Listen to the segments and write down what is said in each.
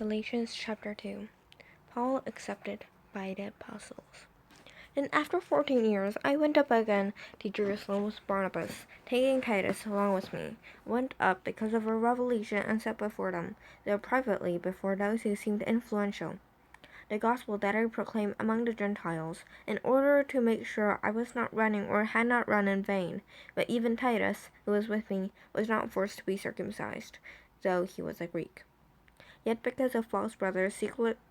Galations chapter 2. Paul accepted by the apostles. And after 14 years, I went up again to Jerusalem with Barnabas, taking Titus along with me. Went up because of a revelation and set before them, though privately before those who seemed influential, the gospel that I proclaimed among the Gentiles, in order to make sure I was not running or had not run in vain. But even Titus, who was with me, was not forced to be circumcised, though he was a Greek. Yet because of false brothers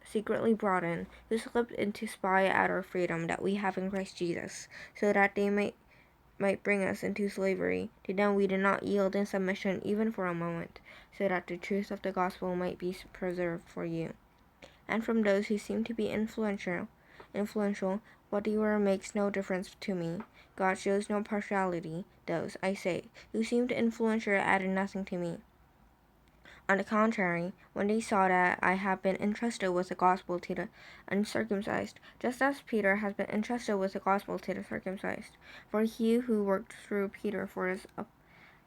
secretly brought in, who slipped in to spy out our freedom that we have in Christ Jesus, so that they might bring us into slavery, to them we did not yield in submission even for a moment, so that the truth of the gospel might be preserved for you. And from those who seem to be influential, what they were makes no difference to me. God shows no partiality. Those, I say, who seemed influential added nothing to me. On the contrary, when they saw that I have been entrusted with the gospel to the uncircumcised, just as Peter has been entrusted with the gospel to the circumcised, for he who worked through Peter for his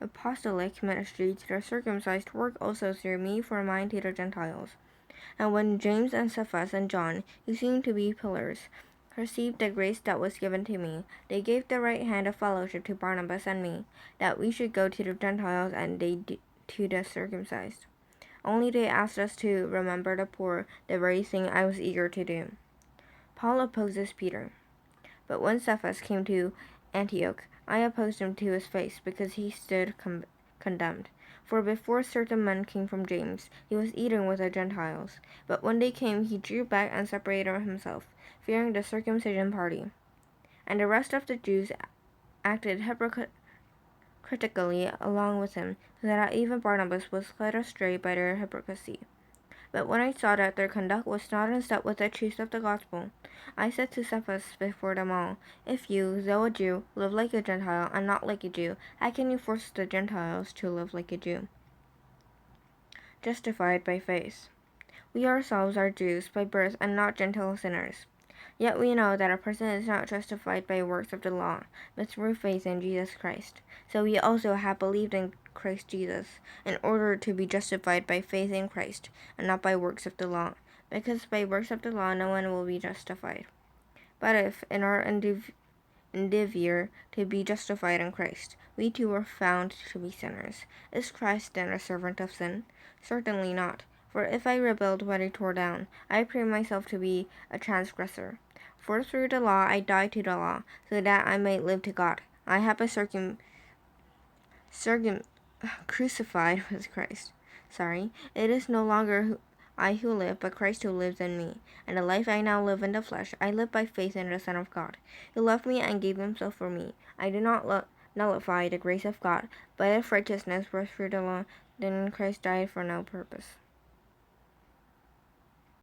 apostolic ministry to the circumcised worked also through me for mine to the Gentiles. And when James and Cephas and John, who seemed to be pillars, received the grace that was given to me, they gave the right hand of fellowship to Barnabas and me, that we should go to the Gentiles and they to the circumcised. Only they asked us to remember the poor, the very thing I was eager to do. Paul opposes Peter. But when Cephas came to Antioch, I opposed him to his face, because he stood condemned. For before certain men came from James, he was eating with the Gentiles. But when they came, he drew back and separated himself, fearing the circumcision party. And the rest of the Jews acted critically along with him, so that even Barnabas was led astray by their hypocrisy. But when I saw that their conduct was not in step with the truth of the gospel, I said to Cephas before them all, if you, though a Jew, live like a Gentile and not like a Jew, how can you force the Gentiles to live like a Jew? Justified by faith. We ourselves are Jews by birth and not Gentile sinners. Yet we know that a person is not justified by works of the law, but through faith in Jesus Christ. So we also have believed in Christ Jesus, in order to be justified by faith in Christ, and not by works of the law, because by works of the law no one will be justified. But if, in our endeavor to be justified in Christ, we too were found to be sinners, is Christ then a servant of sin? Certainly not. For if I rebuild what I tore down, I prove myself to be a transgressor. For through the law I died to the law, so that I might live to God. I have been crucified with Christ. It is no longer I who live, but Christ who lives in me. And the life I now live in the flesh, I live by faith in the Son of God, who loved me and gave himself for me. I do not nullify the grace of God, but if righteousness were through the law, then Christ died for no purpose.